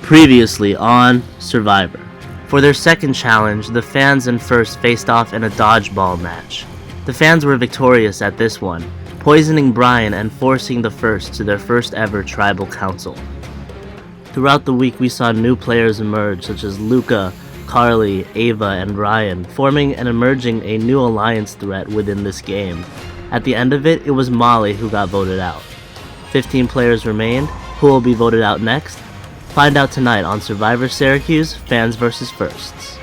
Previously on Survivor. For their second challenge, the fans and First faced off in a dodgeball match. The fans were victorious at this one, poisoning Brian and forcing the First to their first ever tribal council. Throughout the week, we saw new players emerge, such as Luca, Carly, Ava, and Ryan, forming and emerging a new alliance threat within this game. At the end of it, it was Molly who got voted out. 15 players remained. Who will be voted out next? Find out tonight on Syrvivor Syracuse, Fans vs. Firsts.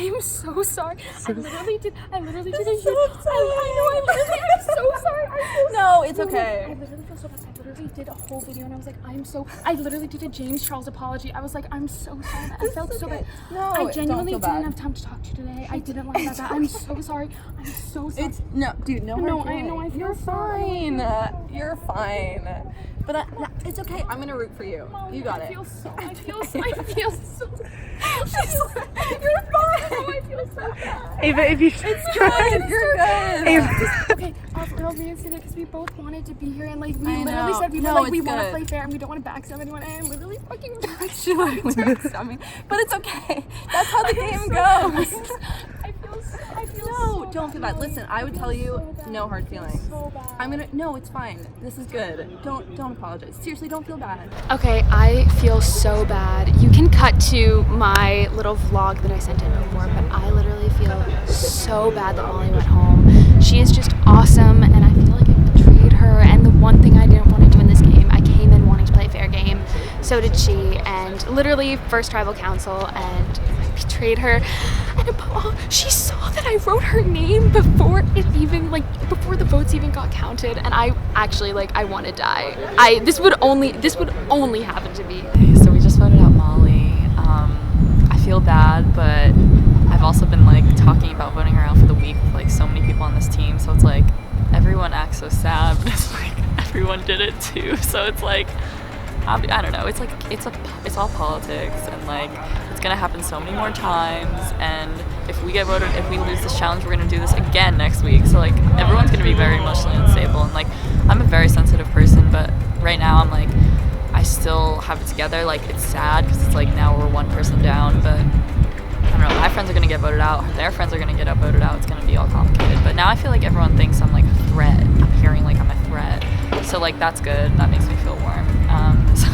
I'm so sorry. I literally did a huge. I'm so sorry. No, it's okay. I literally feel so bad. I literally did a whole video and I was like, I literally did a James Charles apology. I was like, I'm so sorry. I felt so bad. No, I genuinely don't feel didn't bad. have time to talk to you today. I didn't like that. I'm so sorry. I'm so sorry. It's no, dude. No, No, hard I know. I feel You're fine. You're fine. But it's okay. I'm gonna root for you. You got it. I feel so. You're fine. Oh, I feel so bad. Ava, if you It's good. You're good. Ava. Okay, I'll reinstate it because we both wanted to be here and like we I literally know. said we No, were like we it's want to good. play fair and we don't want to backstab anyone and I literally fucking She literally backstabbed me. But it's okay. That's how the game goes. I feel No, so don't feel bad. Listen, I would tell you, no hard feelings. so bad. No, it's fine. This is good. Don't apologize. Seriously, don't feel bad. Okay, I feel so bad. You can cut to my little vlog that I sent in before, but I literally feel so bad that Molly went home. She is just awesome, and I feel like I betrayed her. And the one thing I didn't want to do in this game, I came in wanting to play a fair game. So did she, and literally first tribal council, and I betrayed her. And she saw that I wrote her name before the votes even got counted, and I actually I want to die. This would only happen to me. So we just voted out Molly. I feel bad, but I've also been talking about voting her out for the week with so many people on this team. So it's everyone acts so sad, but it's everyone did it too. So it's I don't know. It's all politics, and it's gonna happen so many more times. And if we lose this challenge, we're gonna do this again next week. So everyone's gonna be very emotionally unstable. And I'm a very sensitive person, but right now I'm I still have it together. It's sad because it's now we're one person down, but I don't know. My friends are gonna get voted out. Their friends are gonna get voted out. It's gonna be all complicated. But now I feel everyone thinks I'm a threat. I'm hearing I'm a threat. So that's good. That makes me feel warm. So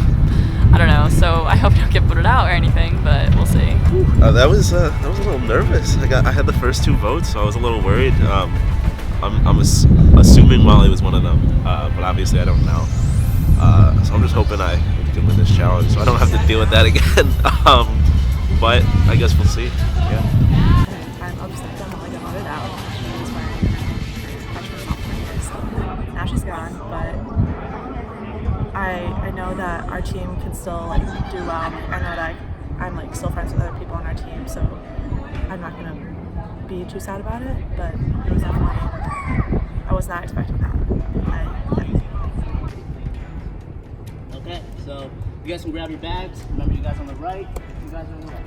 I don't know. So I hope I don't get voted out or anything, but we'll see. That was a little nervous. I had the first two votes, so I was a little worried. I'm assuming Molly was one of them, but obviously I don't know. So I'm just hoping I can win this challenge, so I don't have to deal with that again. But I guess we'll see. Yeah. I'll just let Molly get voted out. She's wearing freshman sophomore, so now she's gone. But I know that our team can still do well. I know that I'm still friends with other people on our team, so I'm not gonna be too sad about it. But it was definitely, I was not expecting that. Okay, so you guys can grab your bags. Remember, you guys on the right, you guys on the left.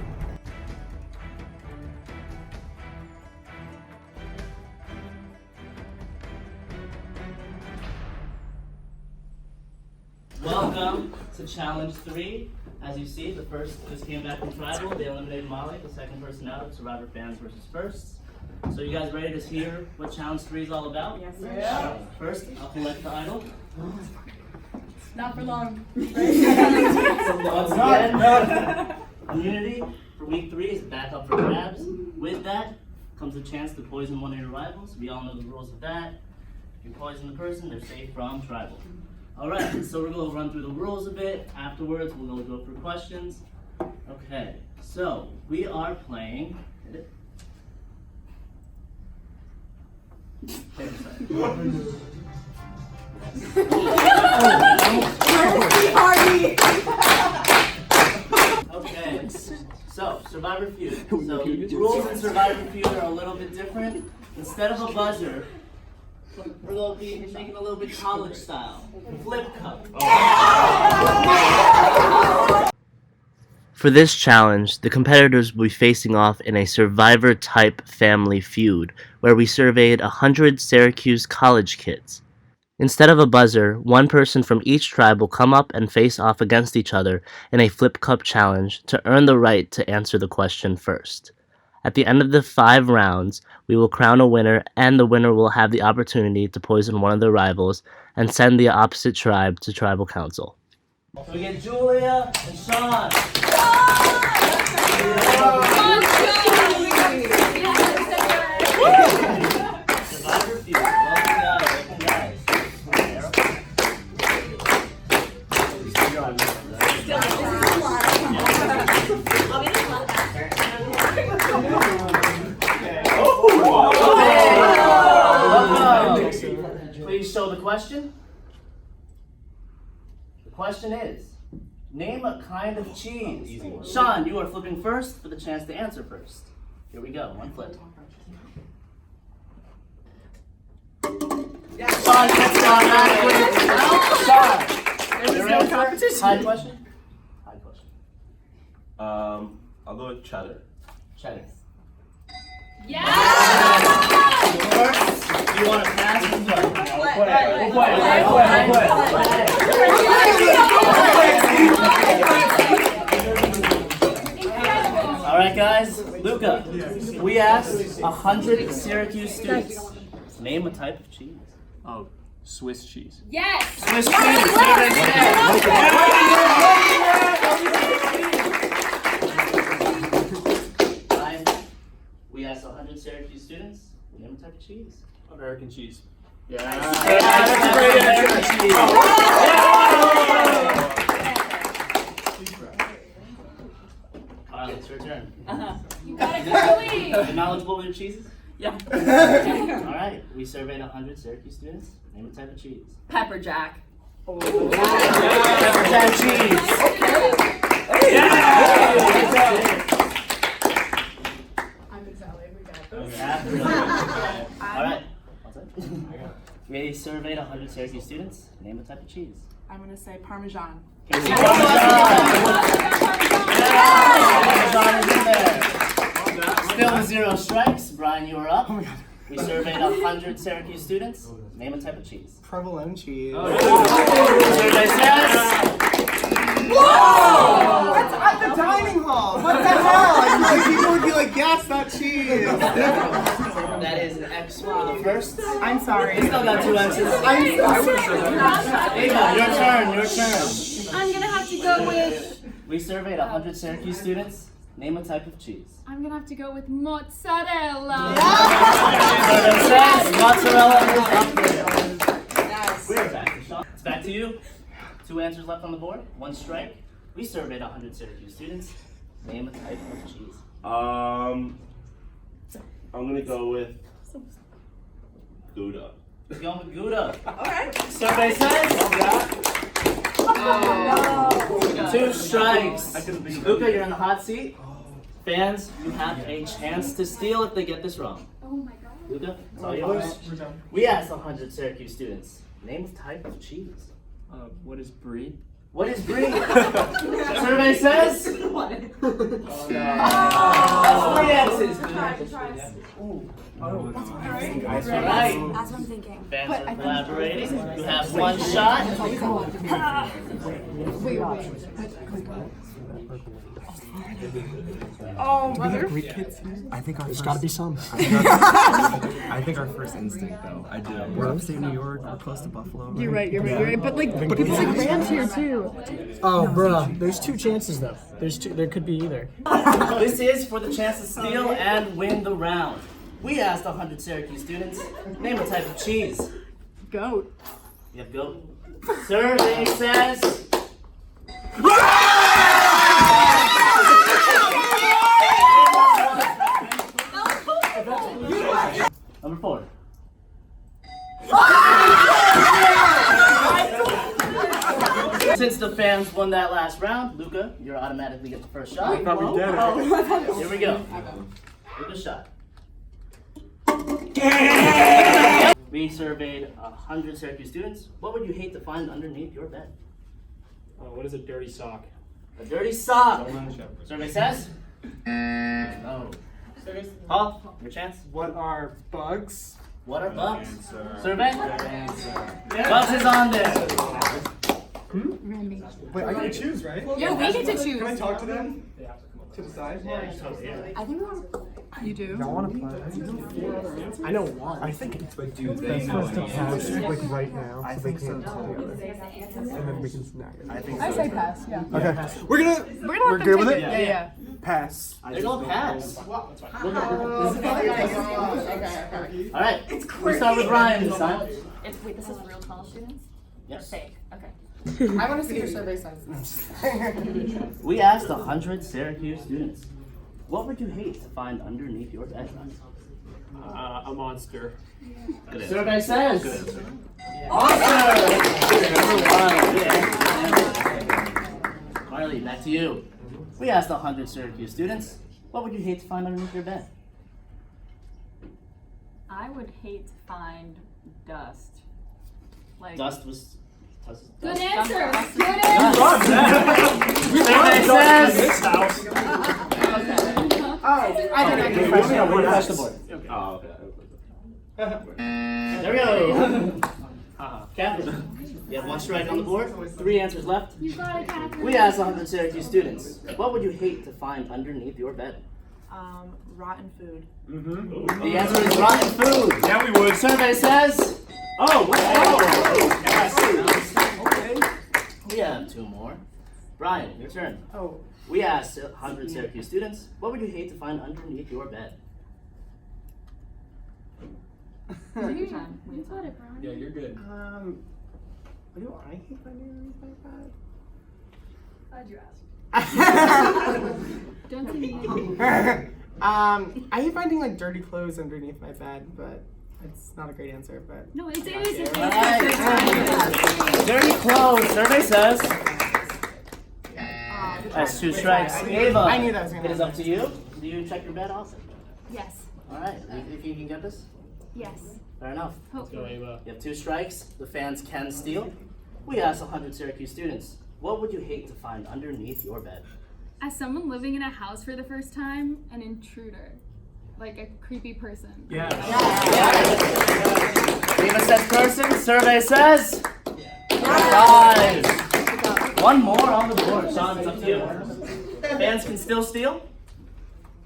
Welcome to Challenge 3. As you see, the first just came back from Tribal. They eliminated Molly, the second person out of Survivor Fans versus Firsts. So you guys ready to hear what Challenge 3 is all about? Yes, sir. Yeah. First, I'll collect the idol. Not for long. Once again, immunity for week 3 is back up for grabs. With that comes a chance to poison one of your rivals. We all know the rules of that. If you poison the person, they're safe from Tribal. Alright, so we're going to run through the rules a bit. Afterwards, we're going to go through questions. Okay, so we are playing. Hit it. Okay, so Survivor Feud. So rules in Survivor Feud are a little bit different. Instead of a buzzer, we're going to be making a little bit college style. Flip cup. For this challenge, the competitors will be facing off in a Survivor-type family feud, where we surveyed 100 Syracuse college kids. Instead of a buzzer, one person from each tribe will come up and face off against each other in a flip cup challenge to earn the right to answer the question first. At the end of the 5 rounds, we will crown a winner, and the winner will have the opportunity to poison one of their rivals and send the opposite tribe to tribal council. So we get Julia and Sean. Survivor Feud. Welcome guys. Please show the question. The question is, name a kind of cheese. Sean, you are flipping first for the chance to answer first. Here we go, one flip. Sean gets it automatically. Sean, your answer? High question? High question. I'll go with cheddar. Cheddar. Yeah! Do you want to pass or what? Alright guys, Luca, we asked 100 Syracuse students. Name a type of cheese. Oh, Swiss cheese. Yes! Swiss cheese! Ryan, we asked 100 Syracuse students. Name a type of cheese. American cheese. Yeah. That's a great answer. Kyle, it's your turn. You got it, Curly! You're knowledgeable with your cheeses? Yeah. Alright, we surveyed 100 Syracuse students. Name a type of cheese. Pepper jack. Pepper jack cheese. Alright. We surveyed 100 Syracuse students. Name a type of cheese. I'm going to say Parmesan. Parmesan is in there. Still with 0 strikes. Brian, you are up. We surveyed 100 Syracuse students. Name a type of cheese. Provolone cheese. Survey says. Whoa! That's at the dining hall. What the hell? I feel like people would be like, yes, that cheese. That is an X for the first. I'm sorry. You still got 2 X's. I'm sorry. Ava, your turn. Your turn. I'm gonna have to go with. We surveyed 100 Syracuse students. Name a type of cheese. I'm gonna have to go with mozzarella. Survey says mozzarella is up there. We're back to Sean. It's back to you. 2 answers left on the board. 1 strike. We surveyed 100 Syracuse students. Name a type of cheese. I'm gonna go with Gouda. We're going with Gouda. Alright. Survey says. 2 strikes. Luca, you're in the hot seat. Fans, you have a chance to steal if they get this wrong. Oh my god. Luca, it's all yours. We asked 100 Syracuse students. Name a type of cheese. What is brie? What is green? Survey says? Oh, no. Three answers. Right. Right. That's what I'm thinking. Fans are collaborating. You have one shot. Oh, brother. I think There's gotta be some. I think our first instinct, though. I do. We're upstate New York. We're close to Buffalo. Right? You're right. But it's like Rams here too. Oh, bruh. There's two chances though. There could be either. This is for the chance to steal and win the round. We asked 100 Syracuse students, name a type of cheese. Goat. You have goat. Survey says... Number 4. Since the fans won that last round, Luca, you're automatically get the first shot. Here we go. Luca's shot. We surveyed 100 Syracuse students. What would you hate to find underneath your bed? What is a dirty sock? A dirty sock. Survey says? No. Paul, your chance. What are bugs? What are bugs? Survey? Bugs is on there. Wait, I gotta choose, right? Yeah, we get to choose. Can I talk to them? To decide? I think you do. Y'all want to play? I know one. I think it's like, do they know? Like right now. I think so too. And then we can snag it. I think I so. say pass. Yeah. Okay. We're good with it? Yeah. Pass. They're going pass. Alright, we start with Ryan this time. Wait, this is real college students? Yes. Fake. Okay. I want to see your survey size. We asked 100 Syracuse students, what would you hate to find underneath your bed? A monster. Survey says. Awesome! Marley, back to you. We asked 100 Syracuse students, what would you hate to find underneath your bed? I would hate to find dust. Like Dust was. Good answer. Survey says. I didn't Touch the board. Oh, okay. There we go. Catherine, you have one strike on the board. 3 answers left. You got it, Catherine. We asked 100 Syracuse students, what would you hate to find underneath your bed? Rotten food. The answer is rotten food. Yeah, we would. Survey says. Oh, what? Okay. We have 2 more. Brian, your turn. Oh. We asked 100 Syracuse students, what would you hate to find underneath your bed? take your time. You got it, Brian. Yeah, you're good. What do I hate finding underneath my bed? Glad you asked. Don't I hate finding like dirty clothes underneath my bed, but it's not a great answer. But No, it's Right. Dirty clothes, survey says. That's 2 strikes. Ava, I knew that was gonna it is up to you. Do you check your bed also? Yes. Alright, you think you can get this? Yes. Fair enough. Let's go, Ava. You have 2 strikes. The fans can steal. We asked 100 Syracuse students, what would you hate to find underneath your bed? As someone living in a house for the first time, an intruder. Like a creepy person. Yeah. Eva says person, survey says. 5. 1 more on the board. Sean, it's up to you. Fans can still steal.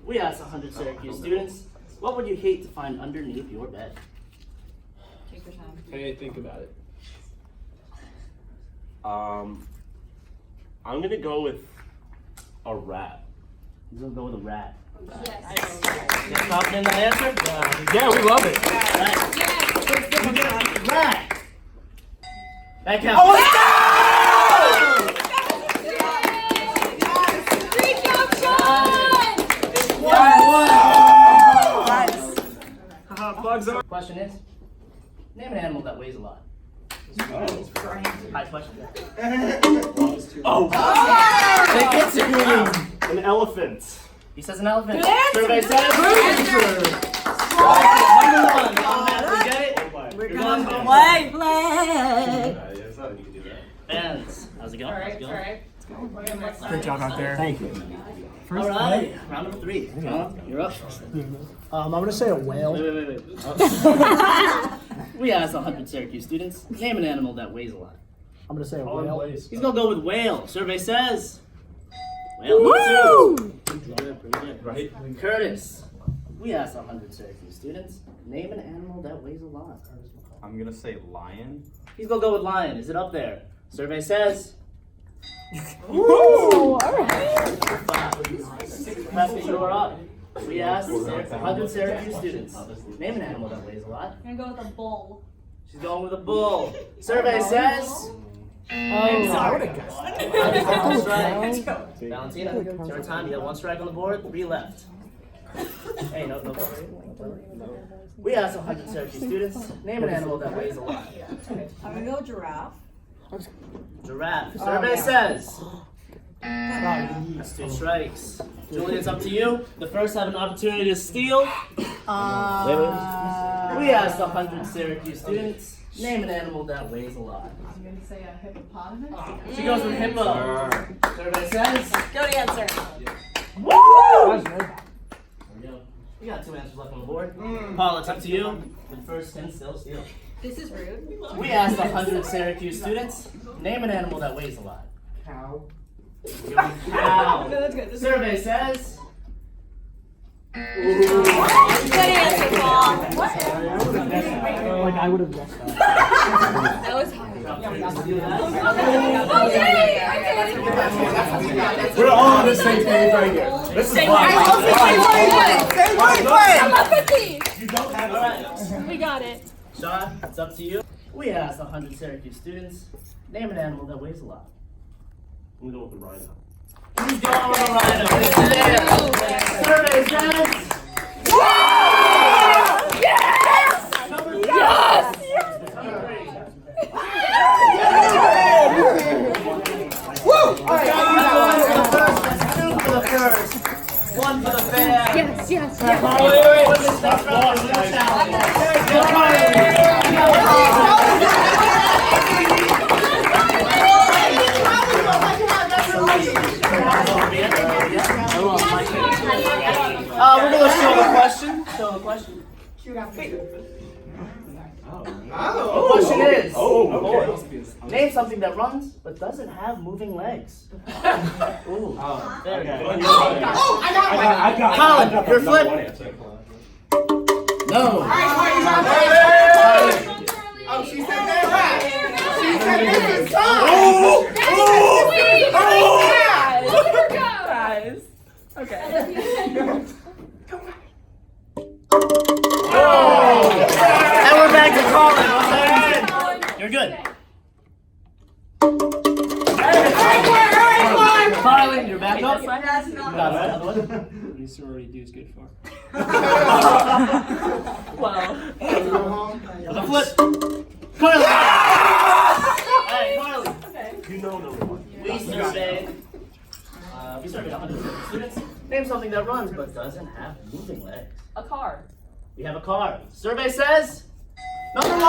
We asked 100 Syracuse students, what would you hate to find underneath your bed? Take your time. Hey, think about it. I'm gonna go with a rat. He's gonna go with a rat. Yes. You confident in that answer? Yeah, we love it. Rat. That counts. Great job, Sean! It's 1-1. Bugs are. Question is, name an animal that weighs a lot. High question. Take it to An elephant. He says an elephant. Good answer. Survey says. Number 1. Automatically get it. We're You're going going play. Fans, as How's it going? How's it going? Great job out there. Thank you. All right, round number 3. You're up. I'm gonna say a whale. Wait. We asked 100 Syracuse students, name an animal that weighs a lot. I'm gonna say a whale. He's gonna go with whale. Survey says whale. Woo! Pretty good. Right. Curtis, we asked 100 Syracuse students, name an animal that weighs a lot. I'm gonna say lion. He's gonna go with lion. Is it up there? Survey says. Woo! Alright. Professor, you're up. We asked 100 Syracuse students, name an animal that weighs a lot. I'm gonna go with a bull. She's going with a bull. Survey says. I would have guessed. One strike. Valentina, it's your time. You have 1 strike on the board, 3 left. Hey, no. We asked 100 Syracuse students, name an animal that weighs a lot. I'm gonna go giraffe. Giraffe. Survey says. That's 2 strikes. Julian, it's up to you. The first have an opportunity to steal. Wait. We asked 100 Syracuse students, name an animal that weighs a lot. I'm gonna say a hippopotamus. She goes with hippo. Survey says. Go to answer. Woo! We got 2 answers left on the board. Paul, it's up to you. The first 10 still steal. This is rude. We asked 100 Syracuse students, name an animal that weighs a lot. Cow. Cow. No, that's good. Survey says. Good answer, Paul. Like I would have guessed that. That was hard. We're all on the same page right here. This is fun. You don't have it. We got it. Sean, it's up to you. We asked 100 Syracuse students, name an animal that weighs a lot. I'm gonna go with the rhino. He's going with a rhino. It's there. Survey says. One for the fans. Yes. Wait. What's this next round? What's the challenge? We're gonna show the question. The question is, name something that runs but doesn't have moving legs. Ooh. There we go. I got Colin, your flip. No. Oh, she said that right. She said this is Guys. Okay. And we're back to Colin. You're good. Colin, you're back up. These sorority dudes good for. Well. The flip. Carly. Hey, Carly. You know number 1. We surveyed 100 students. Name something that runs but doesn't have moving legs. A car. We have a car. Survey says. Number 1.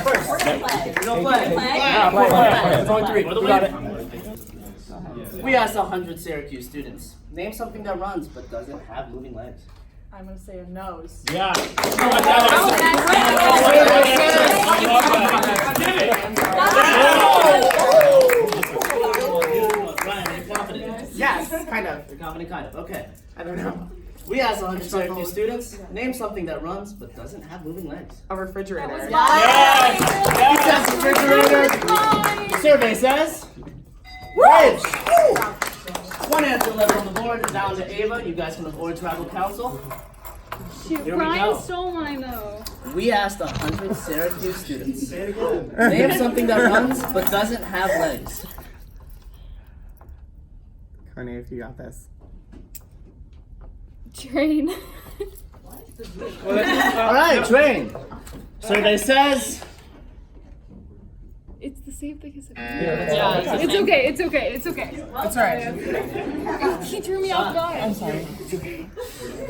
First. We're gonna play. It's only 3. For the win. We asked 100 Syracuse students. Name something that runs but doesn't have moving legs. I'm gonna say a nose. Yeah. Ryan, are you confident? Yes, kind of. You're confident, kind of. Okay. I don't know. We asked 100 Syracuse students. Name something that runs but doesn't have moving legs. A refrigerator. Yes, refrigerator. Survey says. Fridge. 1 answer left on the board. Down to Ava. You guys can avoid tribal council. Shoot, Here we Brian go. stole mine though. We asked 100 Syracuse students. Name something that runs but doesn't have legs. Connie, if you got this. Train. All right, train. Survey says. It's the same thing as it. Yeah, It's okay. It's okay. It's okay. That's right. He threw me off guard. I'm sorry.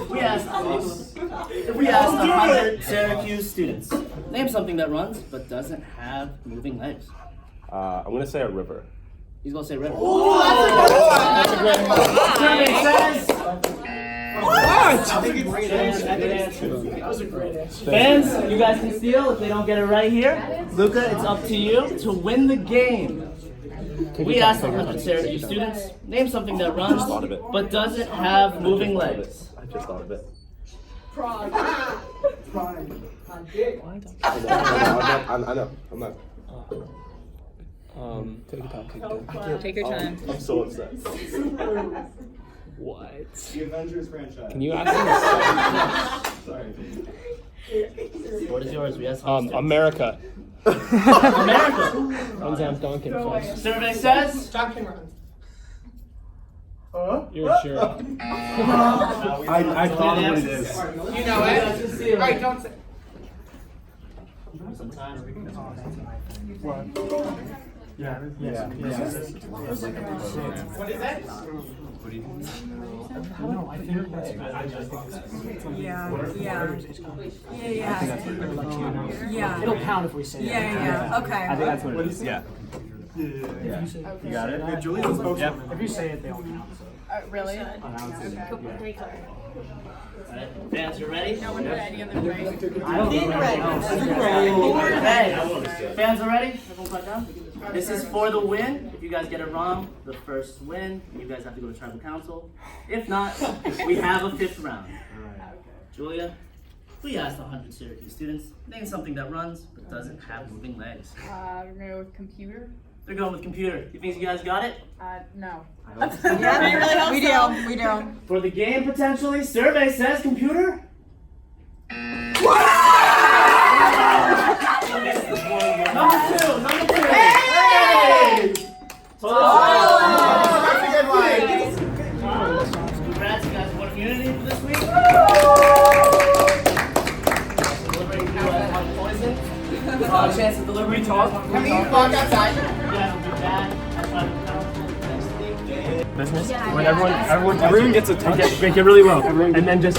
We asked 100 Syracuse students. Name something that runs but doesn't have moving legs. I'm gonna say a river. He's gonna say river. That's a great Fans, you guys can steal if they don't get it right here. Luca, it's up to you to win the game. We asked 100 Syracuse students, name something that runs but doesn't have moving legs. I just thought of it. Pride. I know. I'm not. Take your time. I'm so upset. What? The Avengers franchise. Can you ask me? Sorry. What is yours? We asked America. America. Runs Sam Duncan. Survey says. John Cameron. You're sure. I thought of what it is. You know it. Alright, don't say. Yeah. What is that? No, I think that's bad. I just think it's Yeah. It'll count if we say it. Okay. I think that's what it is. Yeah. You got it? Yeah, Julian's a spokesman. Yep. If you say it, they all count. So. Really? Announce it. Fans, you ready? No one read any of them, right? I don't know. Hey, fans are ready? Everyone quiet down. This is for the win. If you guys get it wrong, the first win, you guys have to go to tribal council. If not, we have a 5th round. Julia, we asked 100 Syracuse students, name something that runs but doesn't have moving legs. We're gonna go with computer. They're going with computer. You think you guys got it? No. Yeah, we do. We do. For the game, potentially, survey says computer. Number two. Hey! That's a good one. Congrats, you guys won immunity for this week. Delivering you poison. Chance of delivery talk. Can we walk outside? You guys will be back at tribal council next week. Business. When everyone gets a touch. Make it really low. And then just.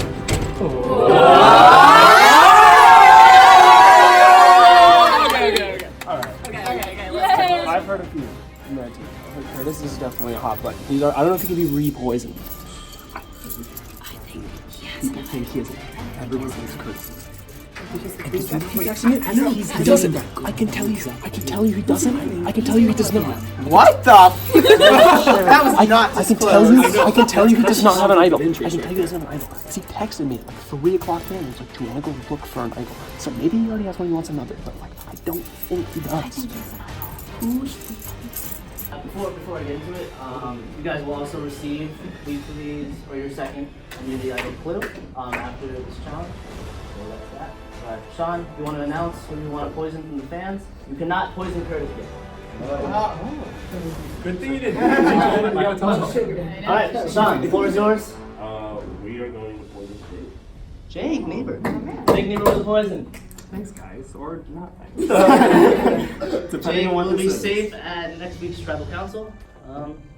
I've heard a few from that team. I've heard Curtis is definitely a hot button. I don't know if he can be re-poisoned. I think people think he is. Everyone thinks Curtis. He doesn't. I can tell you he doesn't. I can tell you he does not. What the? That was not. I can tell you he does not have an idol. I can tell you he doesn't have an idol. Because he texted me at like 3 o'clock then. He's like, do you want to go look for an idol? So maybe he already has one, he wants another. But like, I don't think he does. Before I get into it, you guys will also receive these or your second immunity idol clue after this challenge. So that's that. Sean, you want to announce who you want to poison from the fans? You cannot poison Curtis yet. Good thing you didn't. Alright, Sean, the floor is yours. We are going to poison Jake Niebuhr. Jake Niebuhr with the poison. Thanks, guys. Or not. Jake will be safe at next week's tribal council.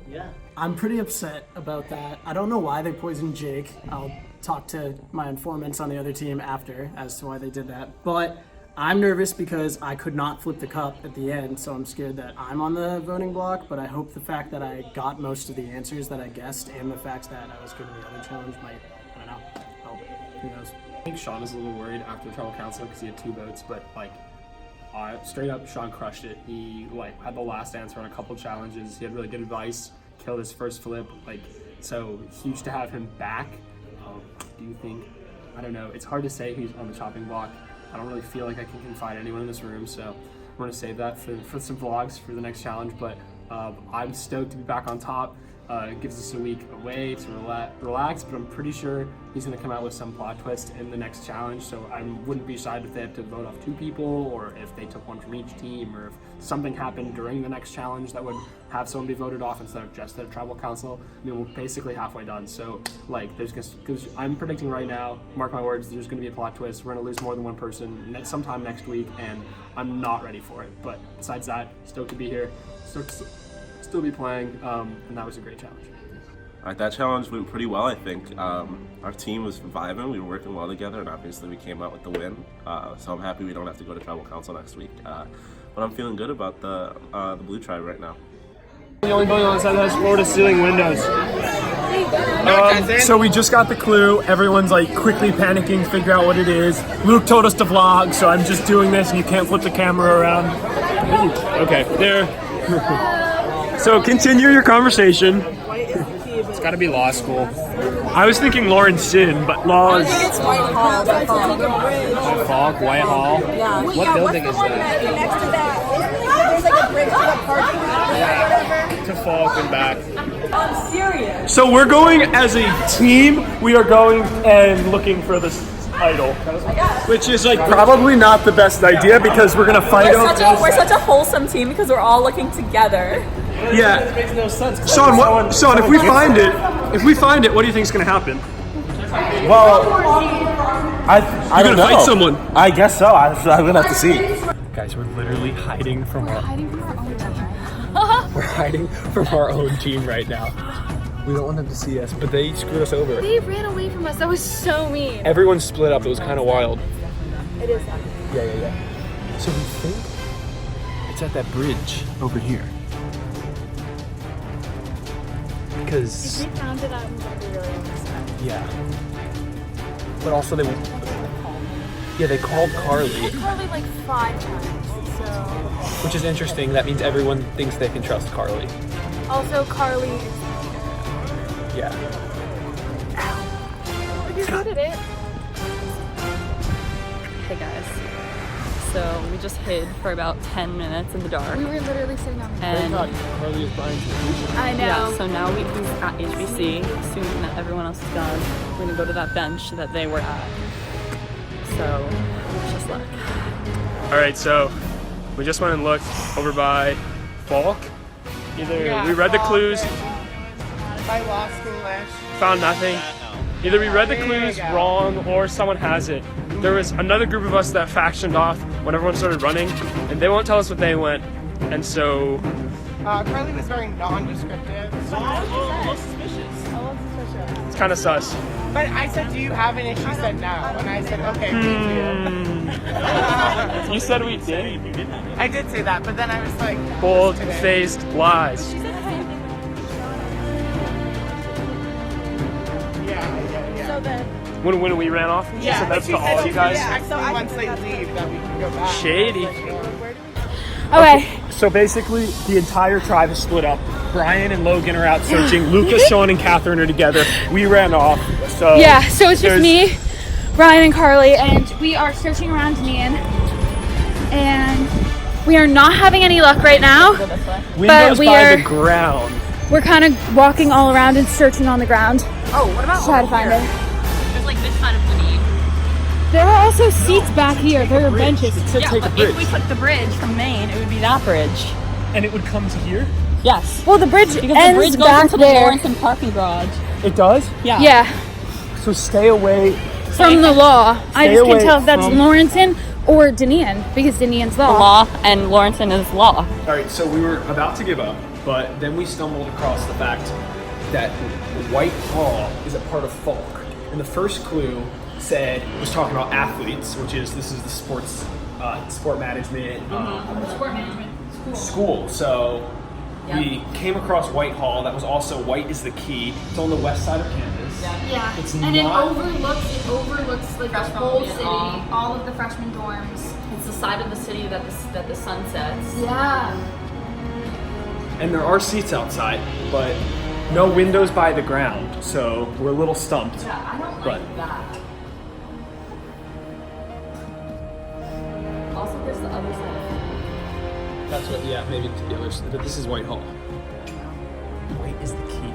Yeah. I'm pretty upset about that. I don't know why they poisoned Jake. I'll talk to my informants on the other team after as to why they did that. But I'm nervous because I could not flip the cup at the end, so I'm scared that I'm on the voting block, but I hope the fact that I got most of the answers that I guessed and the fact that I was good in the other challenge might, I don't know, help. Who knows? I think Sean is a little worried after the tribal council because he had 2 votes, but like, straight up, Sean crushed it. He like had the last answer on a couple challenges. He had really good advice. Killed his first flip. Like, so huge to have him back. Do you think? I don't know. It's hard to say who's on the chopping block. I don't really feel like I can confide anyone in this room, so I'm gonna save that for some vlogs for the next challenge. But I'm stoked to be back on top. It gives us a week away to relax, but I'm pretty sure he's going to come out with some plot twist in the next challenge, so I wouldn't be shy if they have to vote off 2 people, or if they took one from each team, or if something happened during the next challenge that would have someone be voted off instead of just the tribal council. I mean, we're basically halfway done, so like, because I'm predicting right now, mark my words, there's going to be a plot twist. We're going to lose more than one person sometime next week, and I'm not ready for it. But besides that, stoked to be here, stoked to still be playing, and that was a great challenge. Alright, that challenge went pretty well, I think. Our team was vibing, we were working well together, and obviously we came out with the win. So I'm happy we don't have to go to tribal council next week. But I'm feeling good about the Blue Tribe right now. The only building on the side that has floor-to-ceiling windows. So we just got the clue. Everyone's like quickly panicking to figure out what it is. Luke told us to vlog, so I'm just doing this, and you can't flip the camera around. Okay, there. So continue your conversation. It's got to be law school. I was thinking Lawrence-in, but law is... I think it's Whitehall. Falk, Whitehall? Yeah. What building is that? Next to that. There's like a bridge to the parking lot. To Falk and back. I'm serious. So we're going as a team. We are going and looking for this idol, which is like probably not the best idea because we're gonna find out. We're such a wholesome team because we're all looking together. Yeah. It makes no sense. Sean, if we find it, what do you think is gonna happen? Well, I You're don't gonna know. fight someone. I guess so. I'm gonna have to see. Guys, we're literally hiding from our. Hiding from our own team. We're hiding from our own team right now. We don't want them to see us, but they screwed us over. They ran away from us. That was so mean. Everyone split up. It was kind of wild. It is. Yeah. So we think it's at that bridge over here. Because If we found it, I'm gonna be really upset. yeah. But also they called Carly, I called it like 5 times. So which is interesting. That means everyone thinks they can trust Carly. also Carly. Yeah. You voted it. Hey guys. So we just hid for about 10 minutes in the dark. We were literally sitting on the And Carly is buying conclusion. I know. yeah, so now he's at HBC, assuming that everyone else is done. We're gonna go to that bench that they were at. So, wish us luck. Alright, so we just went and looked over by Falk. Either we read the clues, By law schoolish. found nothing. Either we read the clues wrong or someone has it. There was another group of us that factioned off when everyone started running, and they won't tell us what they went. And so Carly was very non-descriptive. So it's kind of sus. But I said, do you have it? And she said no. And I said, okay, we do. You said we did? I did say that, but then I was like, Bold-faced lies. yeah. So then. When we ran off? She said that's to all you guys? So once they leave, that we can go back. Shady. Okay. So basically, the entire tribe is split up. Brian and Logan are out searching. Lucas, Sean, and Catherine are together. We ran off. So Yeah, so it's just me, Brian, and Carly, and we are searching around Nian. And we are not having any luck right now. Windows we by are- the ground. We're kind of walking all around and searching on the ground. Oh, what about Try to find it. There's like this kind of need. There are also seats back here. There are benches. It said Yeah, take a but bridge. if we took the bridge from Maine, it would be that bridge. And it would come to here? Yes. Well, the bridge Because the ends bridge goes back into the there. Lawrence parking garage. It does? Yeah. Yeah, So stay away. from the law. I just away can tell if that's from- Lawrenceton or Denian, because Denian's law. Law and Lawrenceton is law. All right, so we were about to give up, but then we stumbled across the fact that Whitehall is a part of Falk. And the first clue was talking about athletes, which is this is the sports sport management Sport management school. So we came across Whitehall. That was also White is the Key. It's on the west side of campus. Yeah, It's and not- it overlooks like the Freshman whole and city, all of the freshman dorms. It's the side of the city that the sun sets. Yeah. And there are seats outside, but no windows by the ground. So we're a little stumped. I don't But- like that. Also, there's the other side. That's what, maybe to the other side. But this is Whitehall. White is the key.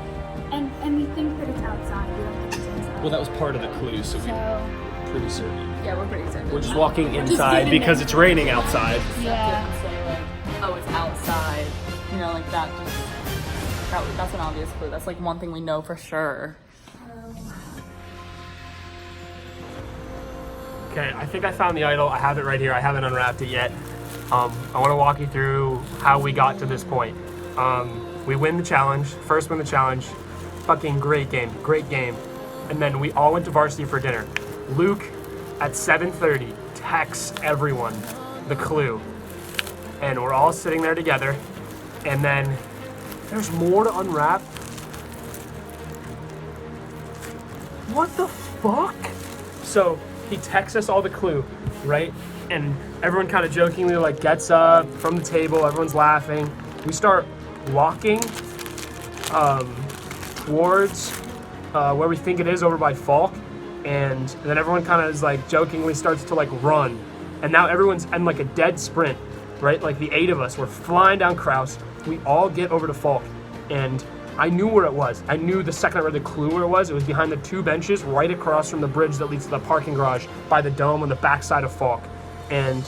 And we think that it's outside. We don't think it's inside. Well, that was part of the clue, so we're pretty certain. Yeah, we're pretty certain. We're just walking inside because it's raining outside. Yeah. Say like, oh, it's outside. You know, like that. That's an obvious clue. That's like one thing we know for sure. Okay, I think I found the idol. I have it right here. I haven't unwrapped it yet. I want to walk you through how we got to this point. We win the challenge, first win the challenge fucking great game. And then we all went to varsity for dinner. Luke, at 7:30, texts everyone the clue. And we're all sitting there together. And then there's more to unwrap. What the fuck? So he texts us all the clue, right? And everyone kind of jokingly like gets up from the table. Everyone's laughing. We start walking towards where we think it is, over by Falk. And then everyone kind of is like jokingly starts to like run. And now everyone's in like a dead sprint, right? Like the 8 of us, we're flying down Kraus. We all get over to Falk. And I knew where it was. I knew the second I read the clue where it was. It was behind the 2 benches right across from the bridge that leads to the parking garage by the dome on the backside of Falk. And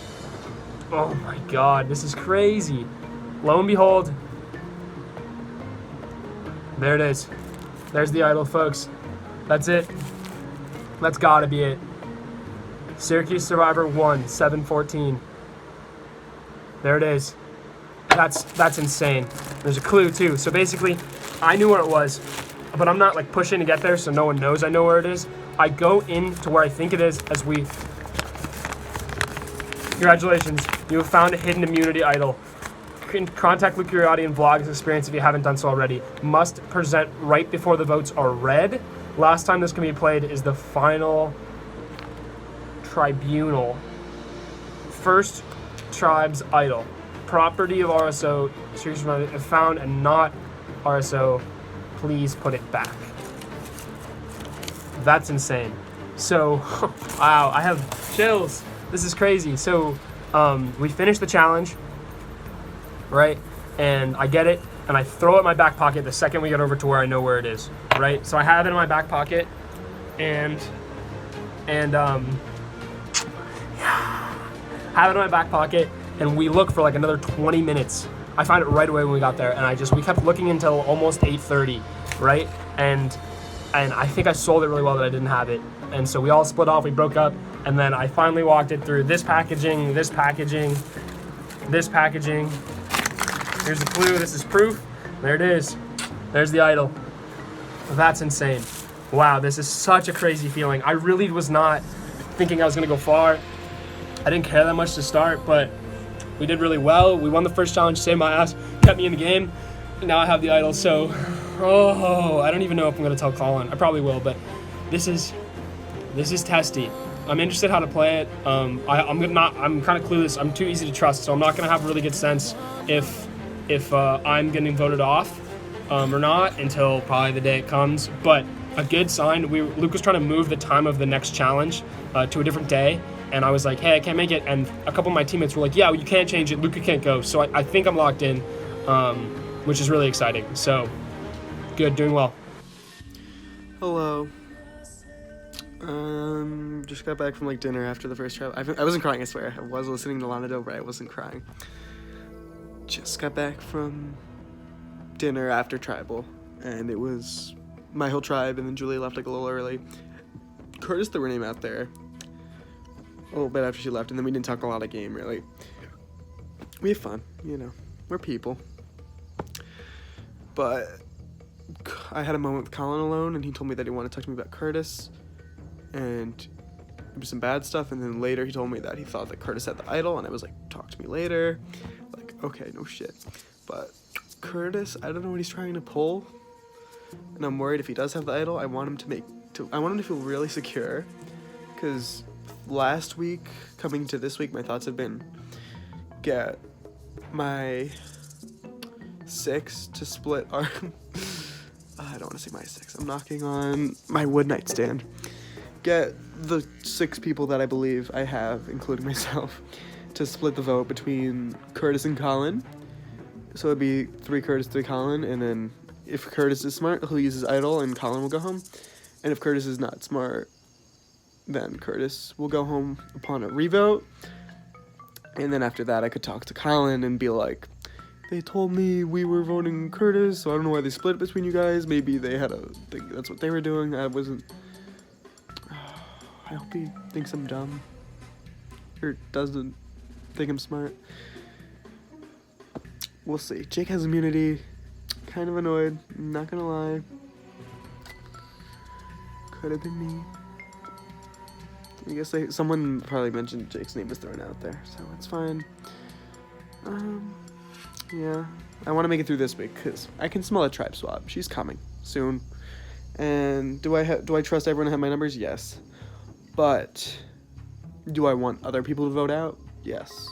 oh my God, this is crazy. Lo and behold, there it is. There's the idol, folks. That's it. That's gotta be it. Syracuse Survivor 1, 7/14. There it is. That's insane. There's a clue too. So basically, I knew where it was, but I'm not like pushing to get there so no one knows I know where it is. I go into where I think it is as we... Congratulations, you have found a hidden immunity idol. Contact Luke Uriati and vlog his experience if you haven't done so already. Must present right before the votes are read. Last time this can be played is the final tribunal. First tribe's idol. Property of RSO, Syracuse University, if found and not RSO, please put it back. That's insane. So, wow, I have chills. This is crazy. So, we finished the challenge, right? And I get it, and I throw it in my back pocket the second we get over to where I know where it is, right? So I have it in my back pocket, and have it in my back pocket, and we look for like another 20 minutes. I found it right away when we got there, and we kept looking until almost 8:30, right? And I think I sold it really well that I didn't have it. And so we all split off, we broke up, and then I finally walked it through this packaging, this packaging, this packaging. Here's the clue, this is proof. There it is. There's the idol. That's insane. Wow, this is such a crazy feeling. I really was not thinking I was gonna go far. I didn't care that much to start, but we did really well. We won the first challenge, saved my ass, kept me in the game. And now I have the idol, so, I don't even know if I'm gonna tell Colin. I probably will, but this is testy. I'm interested how to play it. I'm kind of clueless. I'm too easy to trust, so I'm not gonna have a really good sense if I'm getting voted off or not until probably the day it comes. But a good sign, Luke was trying to move the time of the next challenge to a different day, and I was like, hey, I can't make it, and a couple of my teammates were like, yeah, well, you can't change it, Luca can't go. So I think I'm locked in, which is really exciting. So good, doing well. Hello. Just got back from like dinner after the first trial. I wasn't crying, I swear. I was listening to Lana Del Rey, I wasn't crying. Just got back from dinner after tribal, and it was my whole tribe, and then Julia left like a little early. Curtis threw her name out there a little bit after she left, and then we didn't talk a lot of game, really. We have fun, you know. We're people. But I had a moment with Colin alone, and he told me that he wanted to talk to me about Curtis, and there was some bad stuff, and then later he told me that he thought that Curtis had the idol, and I was like, talk to me later. Like, okay, no shit. But Curtis, I don't know what he's trying to pull, and I'm worried if he does have the idol, I want him to feel really secure, because last week, coming to this week, my thoughts have been get my 6 to split our... I don't want to say my 6. I'm knocking on my wood nightstand. Get the 6 people that I believe I have, including myself, to split the vote between Curtis and Colin. So it'd be 3 Curtis, 3 Colin, and then if Curtis is smart, he'll use his idol and Colin will go home. And if Curtis is not smart, then Curtis will go home upon a revote. And then after that, I could talk to Colin and be like, they told me we were voting Curtis, so I don't know why they split between you guys. Maybe they had that's what they were doing. I hope he thinks I'm dumb. Or doesn't think I'm smart. We'll see. Jake has immunity. Kind of annoyed, not gonna lie. Could have been me. I guess someone probably mentioned Jake's name was thrown out there, so it's fine. Yeah. I want to make it through this week because I can smell a tribe swap. She's coming soon. And do I trust everyone to have my numbers? Yes. But do I want other people to vote out? Yes.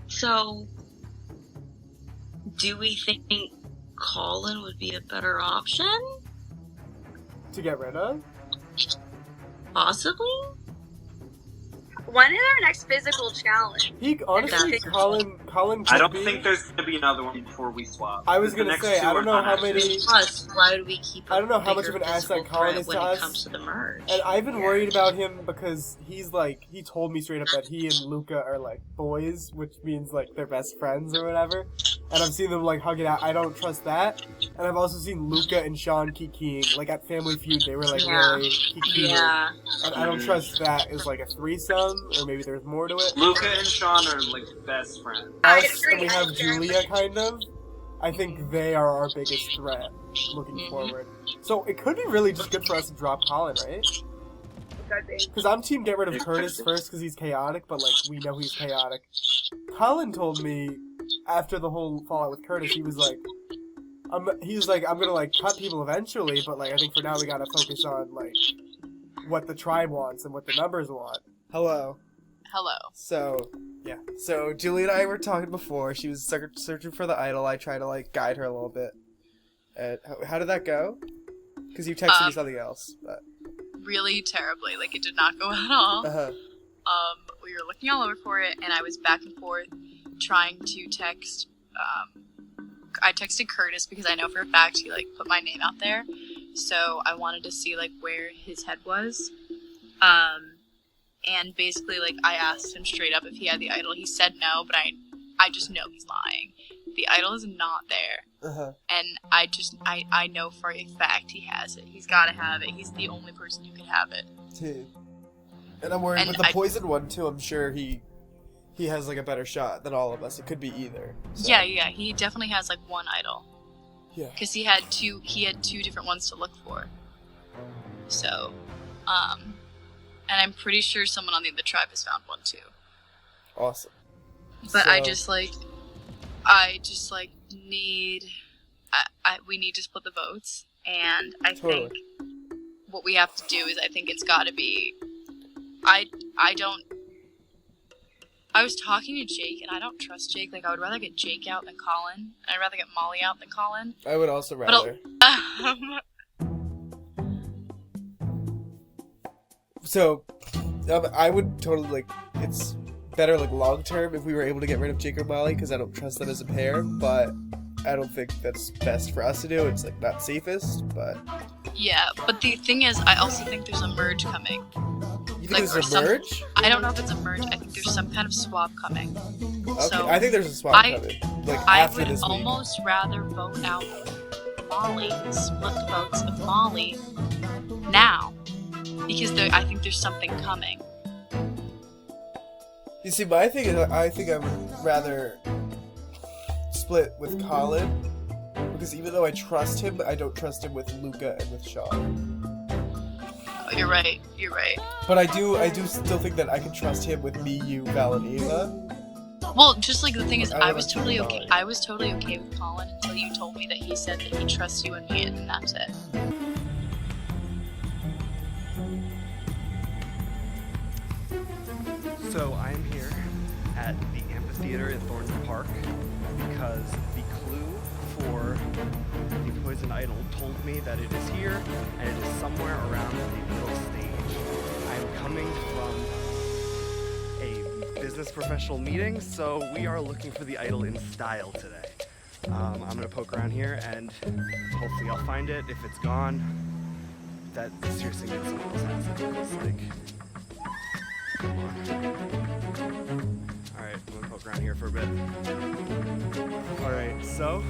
So, do we think Colin would be a better option? To get rid of? Possibly? When is our next physical challenge? He honestly, Colin I don't think there's gonna be another one before we swap. I was gonna say, I don't know how many. Plus, why would we keep? I don't know how much of an asset Colin is to when us. it comes to the merge. And I've been worried about him because he's like, he told me straight up that he and Luca are like boys, which means like they're best friends or whatever. And I've seen them like hug it out. I don't trust that. And I've also seen Luca and Sean kikiing. Like at Family Feud, they were like really kikiing. Yeah. And I don't trust that as like a threesome, or maybe there's more to it. Luca and Sean are like best friends. Us, and we have Julia, kind of. I think they are our biggest threat looking forward. So it could be really just good for us to drop Colin, right? Because I'm team get rid of Curtis first because he's chaotic, but like we know he's chaotic. Colin told me after the whole fallout with Curtis, he was like, I'm gonna like cut people eventually, but like I think for now we gotta focus on like what the tribe wants and what the numbers want. Hello. Hello. So, yeah. So, Julie and I were talking before. She was searching for the idol. I tried to, like, guide her a little bit. And how did that go? Because you texted me something else. But Really terribly. Like, it did not go at all. Uh-huh. We were looking all over for it, and I was back and forth trying to text. I texted Curtis because I know for a fact he, like, put my name out there. So I wanted to see, like, where his head was. And basically, like, I asked him straight up if he had the idol. He said no, but I just know he's lying. The idol is not there. Uh-huh. And I know for a fact he has it. He's got to have it. He's the only person who can have it. And I'm worried with the poison one, too. I'm sure he has, like, a better shot than all of us. It could be either. So. Yeah, he definitely has, like, one idol. Yeah. Because he had two different ones to look for. So, and I'm pretty sure someone on the other tribe has found one too. Awesome. But I just need, we need to split the votes, and I think what we have to do is I think it's got to be, I was talking to Jake, and I don't trust Jake. Like, I would rather get Jake out than Colin, and I'd rather get Molly out than Colin. I would also rather. So, I would totally, like, it's better, like, long-term if we were able to get rid of Jake or Molly, because I don't trust them as a pair, but I don't think that's best for us to do. It's, like, not safest, but... Yeah, but the thing is, I also think there's a merge coming. You think there's a merge? I don't know if it's a merge. I think there's some kind of swap coming. Okay, So I think there's a swap coming, like, after this I would week. almost rather vote out Molly, split the votes of Molly now, because I think there's something coming. You see, my thing is, I think I would rather split with Colin, because even though I trust him, I don't trust him with Luca and with Sean. Oh, you're right. But I do still think that I can trust him with me, you, Val, and Ava. Well, just like the thing is, I was like totally Molly. okay. I was totally okay with Colin until you told me that he said that he trusts you and me, and that's it. So I'm here at the amphitheater in Thornton Park because the clue for the poison idol told me that it is here and it is somewhere around the middle stage. I'm coming from a business professional meeting, so we are looking for the idol in style today. I'm gonna poke around here and hopefully I'll find it. If it's gone, that seriously means someone else has it. It's like, come on. Alright, I'm gonna poke around here for a bit. Alright, so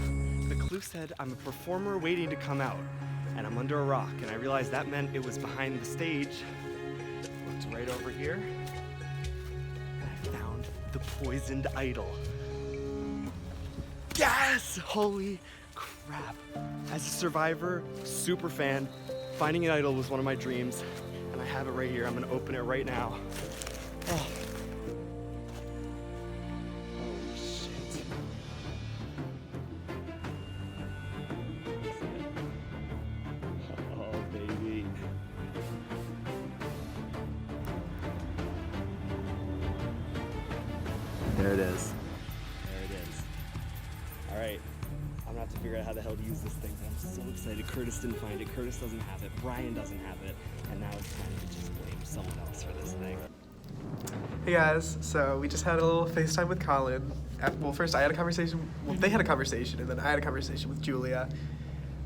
the clue said I'm a performer waiting to come out, and I'm under a rock, and I realized that meant it was behind the stage. Looked right over here, and I found the poisoned idol. Yes! Holy crap. As a Survivor super fan, finding an idol was one of my dreams, and I have it right here. I'm gonna open it right now. Oh. Oh, shit. Oh, baby. There it is. There it is. All right. I'm gonna have to figure out how the hell to use this thing. I'm so excited. Curtis didn't find it. Curtis doesn't have it. Brian doesn't have it. And now it's time to just blame someone else for this thing. Hey guys, so we just had a little FaceTime with Colin. Well, first I had a conversation, they had a conversation, and then I had a conversation with Julia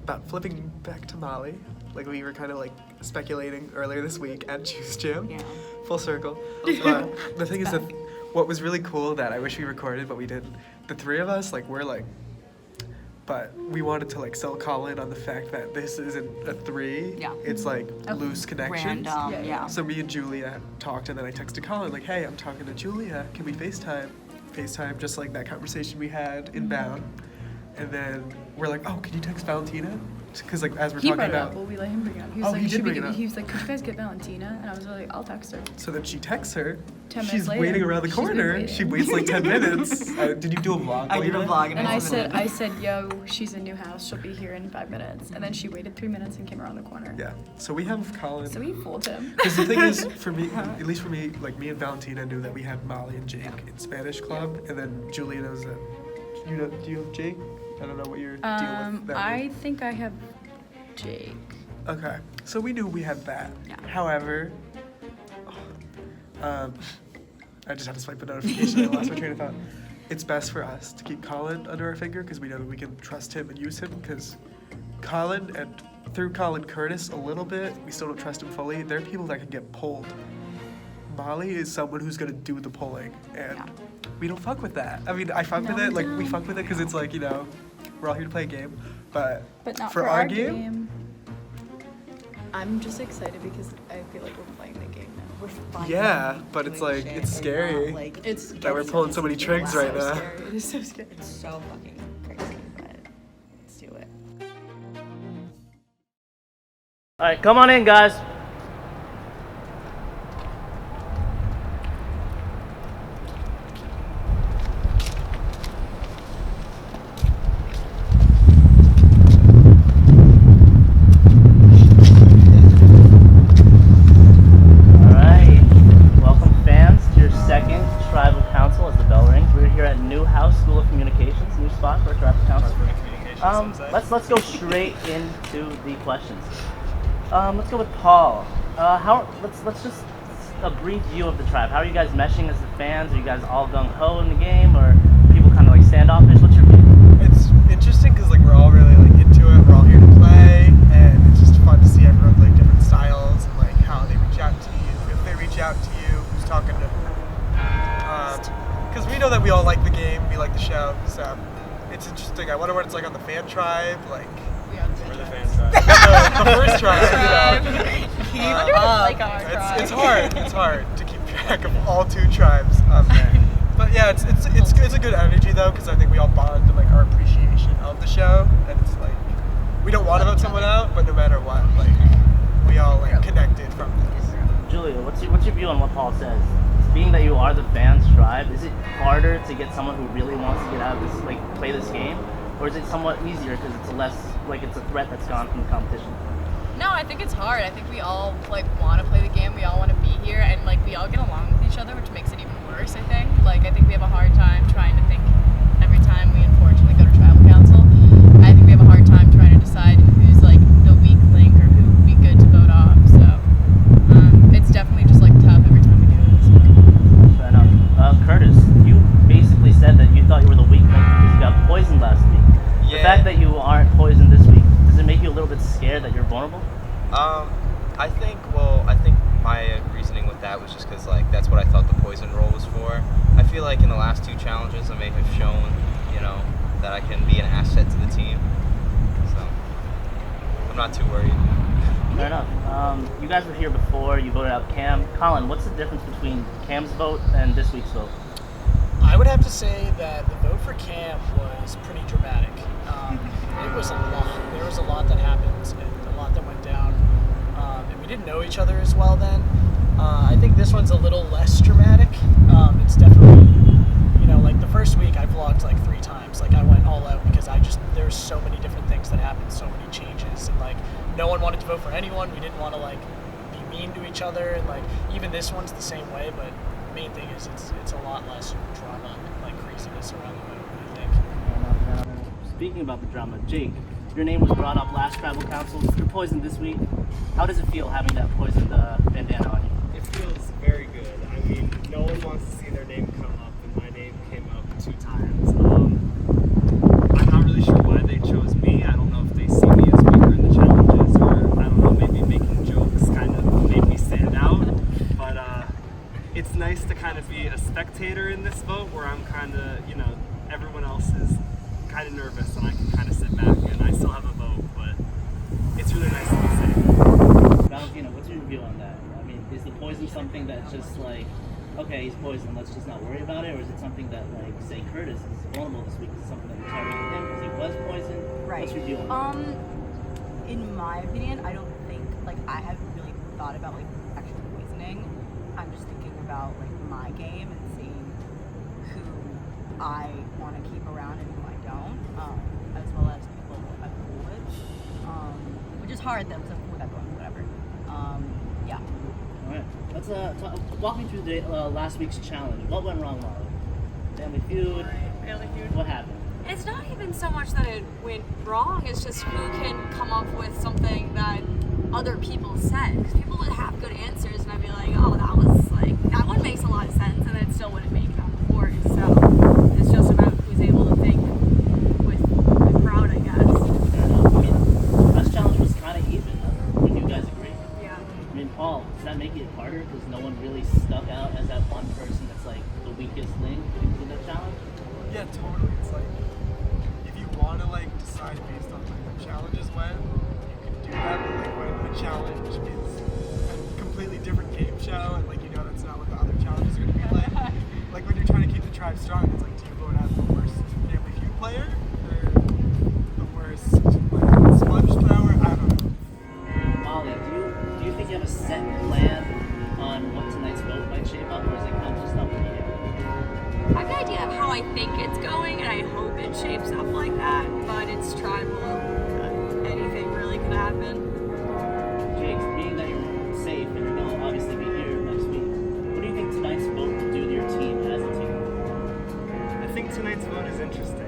about flipping back to Molly. Like we were kind of like speculating earlier this week at Juice Jam. Yeah. Full circle. But the thing is that what was really cool that I wish we recorded, but we didn't, the three of us, like we're like, but we wanted to like sell Colin on the fact that this isn't a 3. Yeah. It's like loose connections. Random, yeah. So me and Julia talked, and then I texted Colin like, hey, I'm talking to Julia. Can we FaceTime? FaceTime, just like that conversation we had inbound. And then we're like, oh, can you text Valentina? Because like as we're talking about, Well, we let him bring it up. He was Oh, like, he did should we bring it get, up. he was like, could you guys get Valentina? And I was like, I'll text her. so then she texts her. 10 minutes She's later, waiting around the she's been corner. waiting. She waits like 10 minutes. Did you do a vlog? I did a vlog, And I said, yo, she's in new house. She'll be here in 5 minutes. And then she waited 3 minutes and came around the corner. Yeah. So we have Colin. So we fooled him. Because the thing is, for me, at least for me, like me and Valentina knew that we had Molly and Jake in Spanish Club, and then Julia knows that. You know, do you have Jake? I don't know what your deal with that. I think I have Jake. Okay, so we knew we had that. Yeah. However, I just had to swipe the notification. I lost my train of thought. It's best for us to keep Colin under our finger because we know that we can trust him and use him. Because Colin and through Colin Curtis a little bit, we still don't trust him fully. There are people that can get pulled. Molly is someone who's gonna do the pulling, and we don't fuck with that. I mean, I fuck with it. Like we fuck with it because it's like, you know, we're all here to play a game. But not for our game. I'm just excited because I feel like we're playing the game now. We're finally Yeah, but it's like shit it's and scary not, like, it's that we're pulling so many tricks right now. scary. It is so scary. It's so fucking crazy, but let's do it. All right, come on in, guys. Let's go straight into the questions. Let's go with Paul. Let's just a brief view of the tribe. How are you guys meshing as the fans? Are you guys all gung ho in the game, or people kind of like standoffish? What's your view? It's interesting because like we're all really like into it. We're all here to play, and it's just fun to see everyone's like different styles and like how they reach out to you. If they reach out to you, who's talking to who? Because we know that we all like the game, we like the show, so. It's interesting. I wonder what it's like on the fan tribe. Like, we're the fan tribe. the first tribe. It's hard. It's hard to keep track of all 2 tribes on there. But yeah, it's a good energy though, because I think we all bond in like our appreciation of the show, and it's like we don't want to vote someone out, but no matter what, like we all like connected from this. Julia, what's your view on what Paul says? Being that you are the fans tribe, is it harder to get someone who really wants to get out of this, like play this game, or is it somewhat easier because it's less like it's a threat that's gone from the competition? No, I think it's hard. I think we all like want to play the game. We all want to be here, and like we all get along with each other, which makes it even worse. I think we have a hard time trying to think every time we unfortunately go to tribal council. I think we have a hard time trying to decide who's like the weak link or who would be good to vote off. So it's definitely just like tough every time we do this. Fair enough. Curtis, you basically said that you thought you were the weak link because you got poisoned last week. Yeah. The fact that you aren't poisoned this week, does it make you a little bit scared that you're vulnerable? I think my reasoning with that was just because like that's what I thought the poison roll was for. I feel like in the last 2 challenges I may have shown, you know, that I can be an asset to the team. So I'm not too worried. Fair enough. You guys were here before. You voted out Cam. Colin, what's the difference between Cam's vote and this week's vote? I would have to say that the vote for Cam was pretty dramatic. It was a lot. There was a lot that happened and a lot that went down. And we didn't know each other as well then. I think this one's a little less dramatic. It's definitely, like the first week I vlogged like 3 times. Like I went all out because there's so many different things that happened, so many changes, and like no one wanted to vote for anyone. We didn't want to like be mean to each other, and like even this one's the same way, but the main thing is it's a lot less drama and like craziness around the vote, I think. Speaking about the drama, Jake, your name was brought up last tribal council. You're poisoned this week. How does it feel having that poisoned bandana on you? It feels very good. I mean, no one wants to see their name come up, and my name came up 2 times. I'm not really sure why they chose me. I don't know if they see me as weaker in the challenges, or I don't know, maybe making jokes kind of made me stand out. But it's nice to kind of be a spectator in this vote where I'm kind of, everyone else is kind of nervous and I can kind of sit back and I still have a vote, but it's really nice to be safe. Valentina, what's your view on that? I mean, is the poison something that's just like, okay, he's poisoned, let's just not worry about it, or is it something that, like, say Curtis is vulnerable this week, is it something that we're targeting him because he was poisoned? Right. What's your view on that? In my opinion, I don't think, like, I haven't really thought about, like, actual poisoning. I'm just thinking about, like, my game and seeing who I want to keep around and who I don't, as well as people I'm cool with, which is hard though, because I'm cool with everyone, whatever. Yeah. Alright, let's walk me through last week's challenge. What went wrong, Molly? Family Feud? Family Feud. What happened? It's not even so much that it went wrong, it's just who can come up with something that other people said. Because people would have good answers and I'd be like, oh, that one makes a lot of sense, and it still wouldn't make it on the board. So it's just about who's able to think with the crowd, I guess. Fair enough. I mean, last challenge was kind of even. Would you guys agree? Yeah. I mean, Paul, does that make it harder because no one really stuck out as that one person that's like the weakest link in the challenge? Yeah, totally. It's like, if you want to like decide based on like the challenges went, you can do that, but like when the challenge is a completely different game show and like that's not what the other challenges are going to be like when you're trying to keep the tribe strong, it's like, do you vote as the worst Family Feud player or the worst like sponge thrower? I don't know. Molly, do you think you have a set plan on what tonight's vote might shape up, or is it kind of just up in the air? I have an idea of how I think it's going, and I hope it shapes up like that, but it's tribal. Anything really could happen. Jake, being that you're safe and you're going to obviously be here next week, what do you think tonight's vote will do to your team as a team? I think tonight's vote is interesting.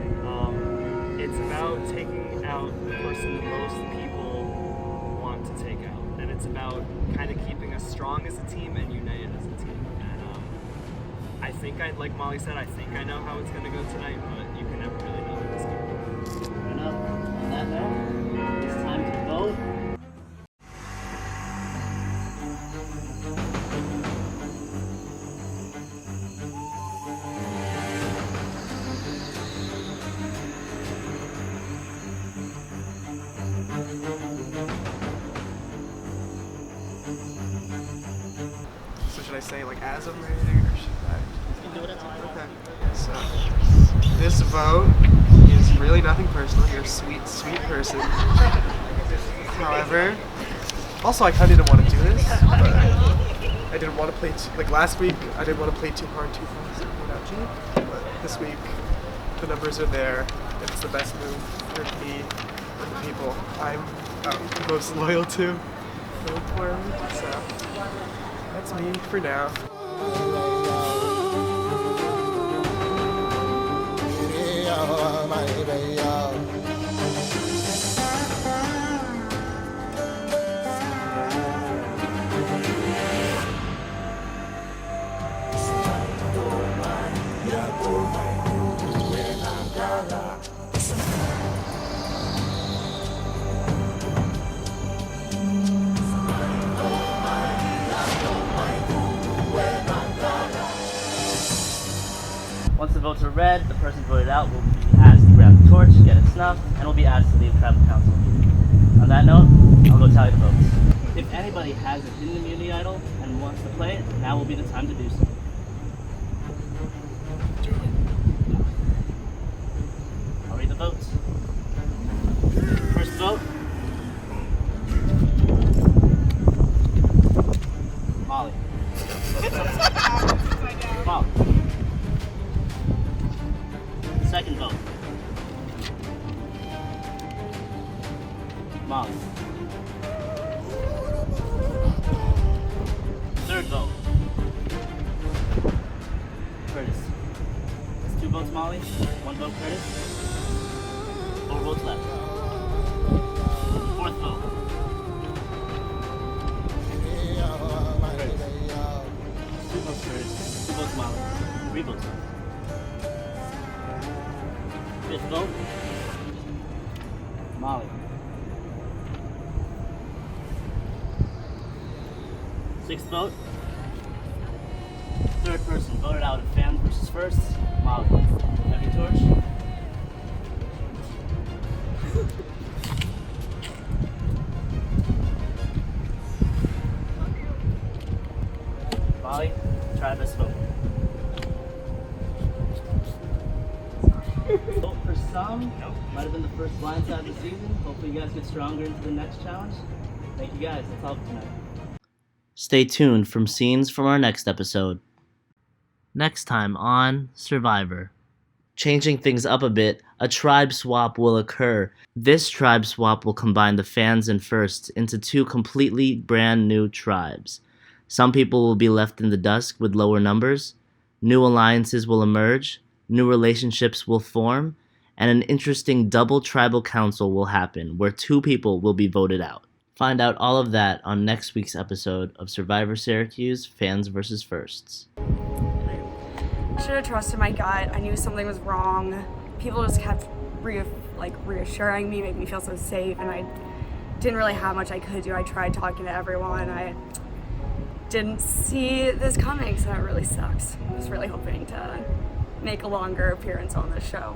It's about taking out the person that most people want to take out, and it's about kind of keeping us strong as a team and united as a team. And I think, like Molly said, I think I know how it's going to go tonight, but you can never really know in this game. Fair enough. On that note, it's time to vote. So should I say like as I'm rating, or should I? You can do it. Okay. So this vote is really nothing personal. You're a sweet, sweet person. However, also I kind of didn't want to do this, but I didn't want to play like last week. I didn't want to play too hard, too fast without Jake. But this week, the numbers are there. It's the best move for me and the people I'm most loyal to. Going forward, so that's me for now. Once the votes are read, the person voted out will be asked to grab the torch, get it snuffed, and will be asked to leave tribal council meeting. On that note, I'll go tally the votes. If anybody has a hidden immunity idol and wants to play it, now will be the time to do so. I'll read the votes. votes Molly, 1 vote Curtis. 4 votes left. 4th vote. Curtis. 2 votes Curtis, 2 votes Molly, 3 votes left. 5th vote, Molly. 6th vote. 3rd person voted out of fans versus first, Molly. Have your torch. Molly, try this vote. Vote for some. Nope. Might have been the first blindside of the season. Hopefully you guys get stronger into the next challenge. Thank you guys. That's all for tonight. Stay tuned for scenes from our next episode. Next time on Survivor. Changing things up a bit, a tribe swap will occur. This tribe swap will combine the fans and firsts into 2 completely brand new tribes. Some people will be left in the dust with lower numbers, new alliances will emerge, new relationships will form, and an interesting double tribal council will happen where 2 people will be voted out. Find out all of that on next week's episode of Survivor Syracuse Fans vs. Firsts. Should have trusted my gut. I knew something was wrong. People just kept reassuring me, making me feel so safe, and I didn't really have much I could do. I tried talking to everyone. I didn't see this coming, so it really sucks. I was really hoping to make a longer appearance on this show.